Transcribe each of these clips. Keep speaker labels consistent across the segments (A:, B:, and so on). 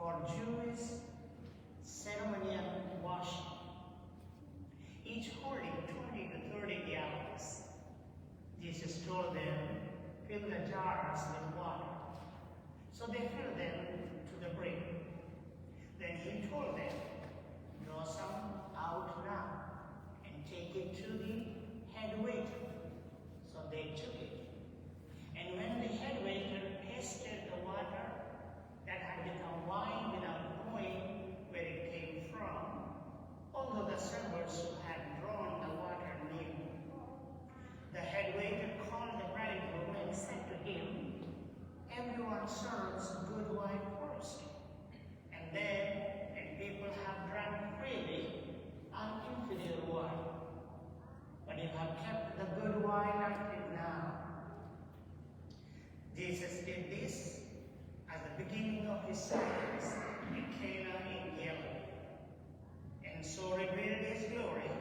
A: for Jewish ceremonial washing, each holding 20 to 30 gallons. Jesus told them, fill the jars with water. So they filled them to the brim. Then he told them, draw some out now and take it to the head waiter. So they took it. And when the head waiter tasted the water that had become wine without knowing where it came from, although the servers who had drawn the water knew, the head waiter called the bridegroom and said to him, everyone serves good wine first, and then, when people have drunk freely, infidel wine. But you have kept the good wine until now. Jesus did this as the beginning of his service in Cana in Galilee, and so revealed his glory,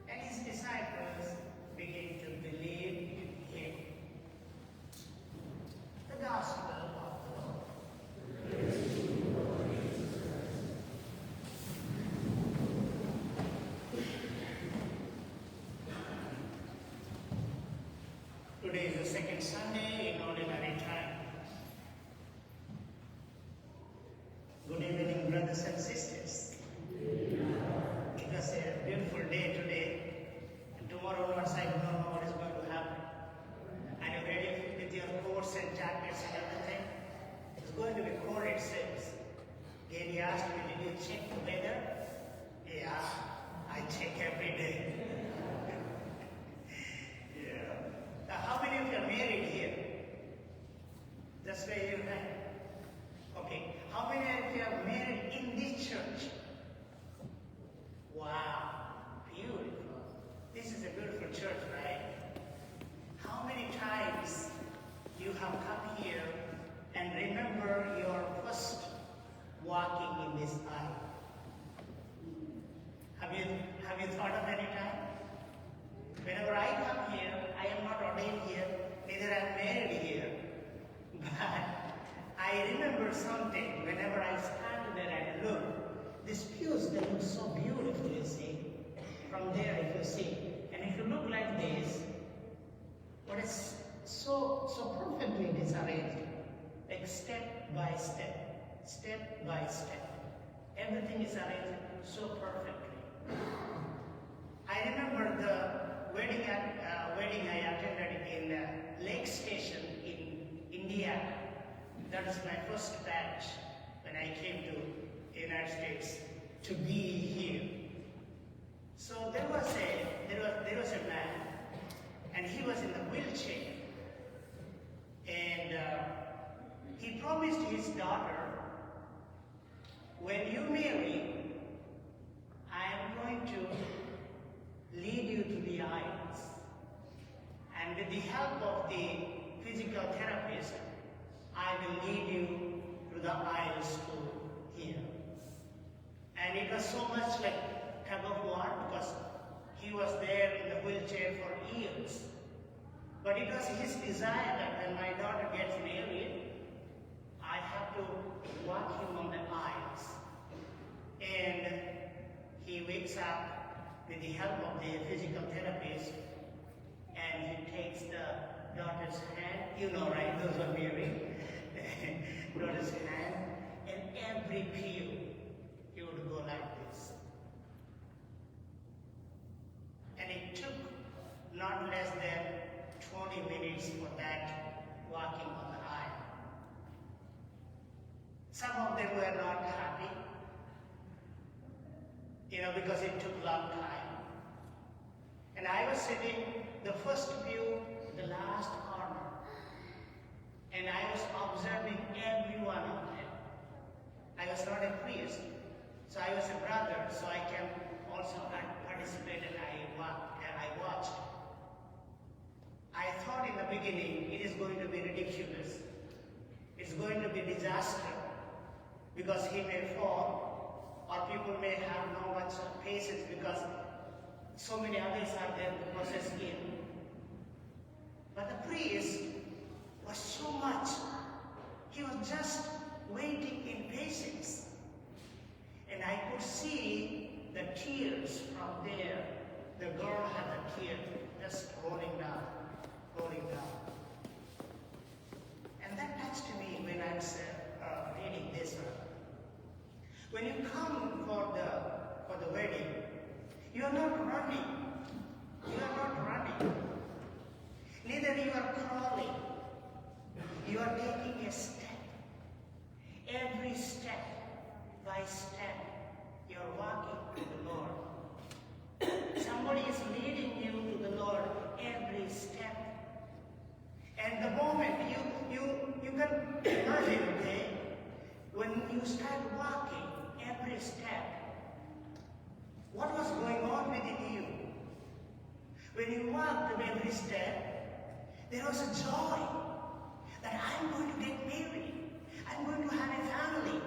A: and his disciples began to believe in him. The Gospel of the Lord. Today is the second Sunday in Ordinary Time. Good evening, brothers and sisters. It was a beautiful day today, and tomorrow onwards I don't know what is going to happen. Are you ready with your coats and jackets and everything? It's going to be cold, it seems. Gary asked me, did you check the weather? Yeah, I check every day. How many of you are married here? Just raise your hand. Okay. How many of you are married in this church? Wow. Beautiful. This is a beautiful church, right? How many times you have come here and remember your first walking in this aisle? Have you thought of any time? Whenever I come here, I am not ordained here, neither I am married here. But I remember something whenever I stand there and look. These pews, they look so beautiful, you see. From there, if you see. And if you look like this, what is so perfectly disarranged. Like step by step, step by step. Everything is arranged so perfectly. I remember the wedding I attended in Lake Station in India. That was my first batch when I came to the United States to be here. So there was a man, and he was in the wheelchair, and he promised his daughter, when you marry, I am going to lead you to the aisles. And with the help of the physical therapist, I will lead you through the aisles to here. And it was so much like tug of war because he was there in the wheelchair for years. But it was his desire that when my daughter gets married, I have to walk him on the aisles. And he wakes up with the help of the physical therapist, and he takes the daughter's hand, you know, right, those who are married, daughter's hand, and every pew, he would go like this. And it took not less than 20 minutes for that walking on the aisle. Some of them were not happy, because it took a long time. And I was sitting the first pew, the last corner. And I was observing every one of them. I was not a priest, so I was a brother, so I can also participate, and I watched. I thought in the beginning, it is going to be ridiculous. It's going to be disaster, because he may fall, or people may have no much patience, because so many others are there to process him. But the priest was so much, he was just waiting in patience. tears from there. The girl had the tear just rolling down, rolling down. And that touched me when I was reading this one. When you come for the wedding, you are not running. You are not running. Neither you are crawling. You are taking a step. Every step by step, you are walking to the Lord. Somebody is leading you to the Lord every step. And the moment you can imagine, okay, when you start walking every step, what was going on within you? When you walked with every step, there was a joy that I'm going to get married. I'm going to have a family.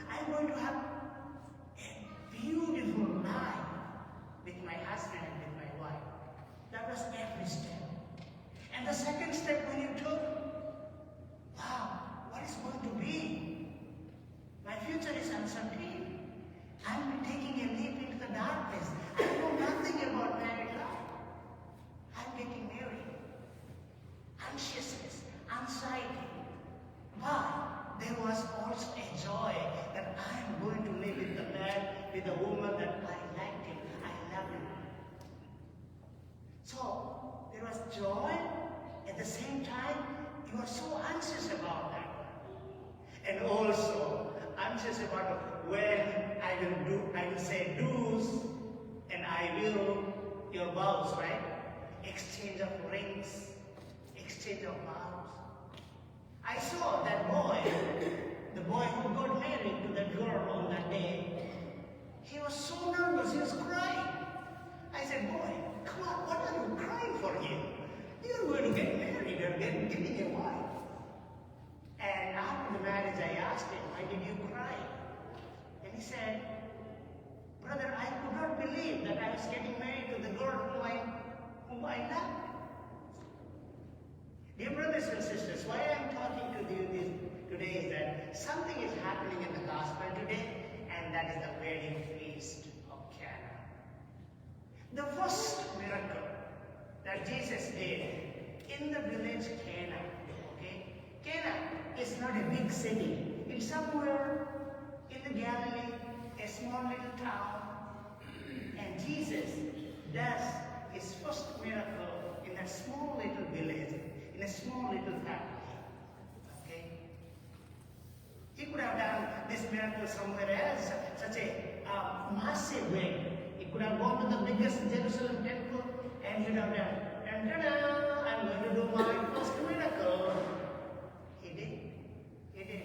A: I'm going to have a beautiful life with my husband and with my wife. That was every step. And the second step when you took, wow, what is going to be? My future is uncertain. I'm taking a leap into the darkness. I know nothing about married life. I'm getting married. Anxiousness, anxiety. But there was also a joy that I'm going to live with the man, with the woman that I liked him, I loved him. So there was joy. At the same time, you are so anxious about that. And also anxious about when I will say do's and I will your vows, right? Exchange of rings, exchange of vows. I saw that boy, the boy who got married to that girl on that day. He was so nervous, he was crying. I said, boy, come on, what are you crying for here? You're going to get married, you're getting a wife. And after the marriage, I asked him, why did you cry? And he said, brother, I could not believe that I was getting married to the girl whom I loved. Dear brothers and sisters, why I'm talking to you today is that something is happening in the gospel today, and that is the wedding feast of Cana. The first miracle that Jesus did in the village Cana. Okay? Cana is not a big city. It's somewhere in the Galilee, a small little town. And Jesus does his first miracle in a small little village, in a small little family. Okay? He could have done this miracle somewhere else, such a massive way. He could have gone to the biggest Jerusalem temple and he would have done, ta-da, I'm going to do my first miracle. He did. He did.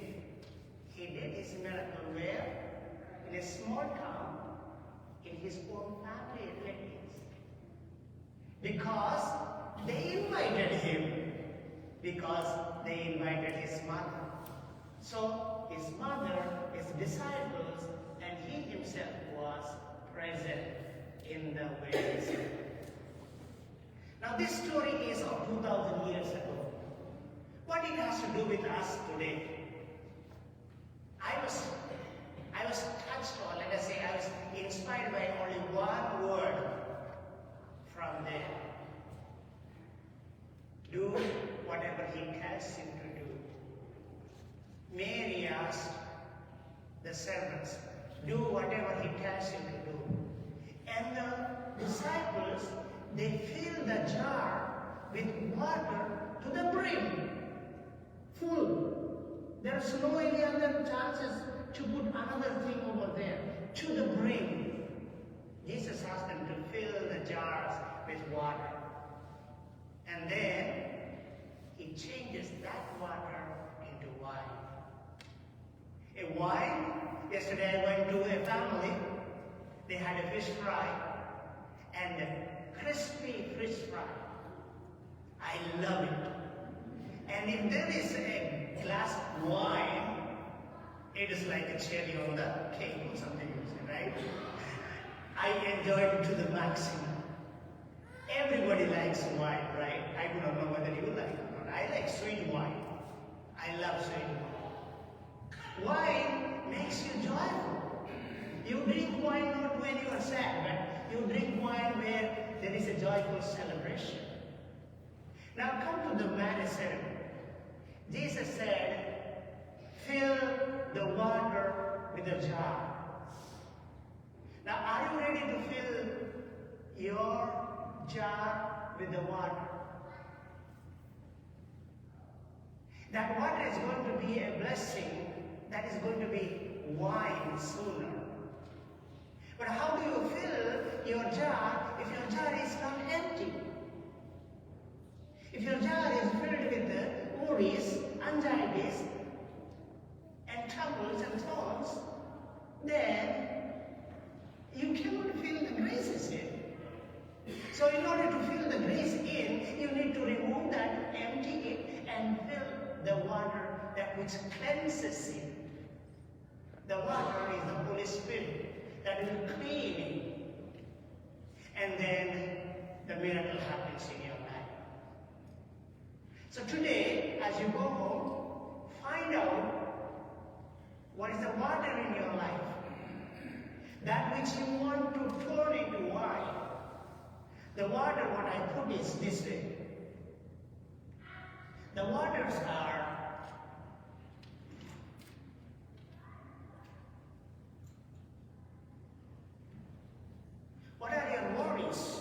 A: He did his miracle where? In a small town, in his own family relatives. Because they invited him. Because they invited his mother. So his mother, his disciples, and he himself was present in the wedding ceremony. Now this story is of 2,000 years ago. What it has to do with us today? I was touched, or let us say I was inspired by only one word from there. Do whatever he tells you to do. Mary asked the servants, do whatever he tells you to do. And the disciples, they fill the jar with water to the brim. Full. There's no any other chances to put another thing over there. To the brim. Jesus asked them to fill the jars with water. And then he changes that water into wine. A wine, yesterday I went to a family, they had a fish fry and a crispy fish fry. I love it. And if there is a glass of wine, it is like a cherry on the cake or something, right? I enjoyed it to the maximum. Everybody likes wine, right? I do not know whether you like it or not. I like sweet wine. I love sweet wine. Wine makes you joyful. You drink wine not when you are sad, but ceremony. Jesus said, fill the water with a jar. Now, are you ready to fill your jar with the water? That water is going to be a blessing that is going to be wine sooner. But how do you fill your jar if your jar is not empty? If your jar is filled with worries, anxieties, and troubles and thorns, then you cannot fill the graces in. So in order to fill the grace in, you need to remove that, empty it, and fill the water that which cleanses it. The water is the Holy Spirit that will clean it. And then the miracle happens in your life. So today, as you go home, find out what is the water in your life. That which you want to turn into wine. The water, what I put is this way. The waters are what are your worries?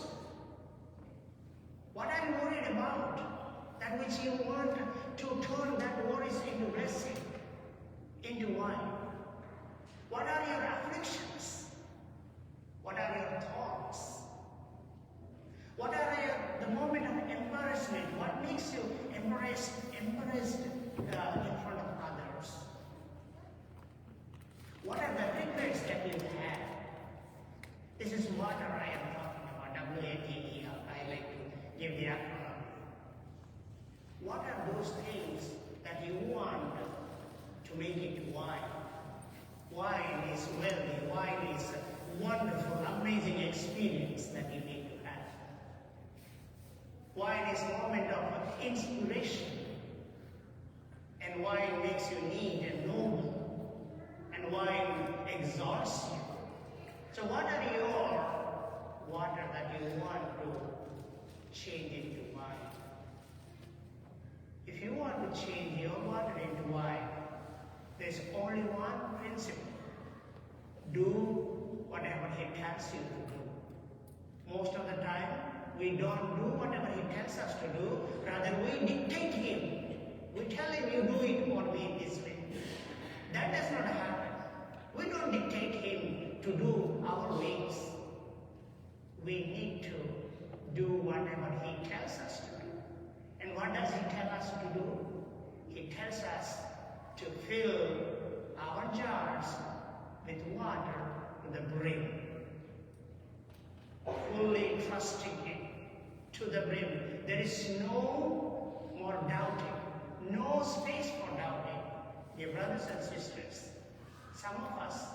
A: What are you worried about? That which you want to turn that worries into blessing, into wine. What are your afflictions? What are your thoughts? What are the moment of embarrassment? What makes you embarrassed in front of others? What are the regrets that you have? This is water I am talking about, W-A-T-E-R. I like to give the acronym. What are those things that you want to make it wine? Wine is wealthy. Wine is a wonderful, amazing experience that you need to have. Wine is a moment of inspiration. And wine makes you neat and noble. And wine exalts you. So what are your water that you want to change into wine? If you want to change your water into wine, there's only one principle. Do whatever he tells you to do. Most of the time, we don't do whatever he tells us to do. Rather, we dictate him. We tell him, you do it for me this way. That does not happen. We don't dictate him to do our ways. We need to do whatever he tells us to do. And what does he tell us to do? He tells us to fill our jars with water to the brim. Fully trusting him to the brim. There is no more doubting. No space for doubting. Dear brothers and sisters, some of us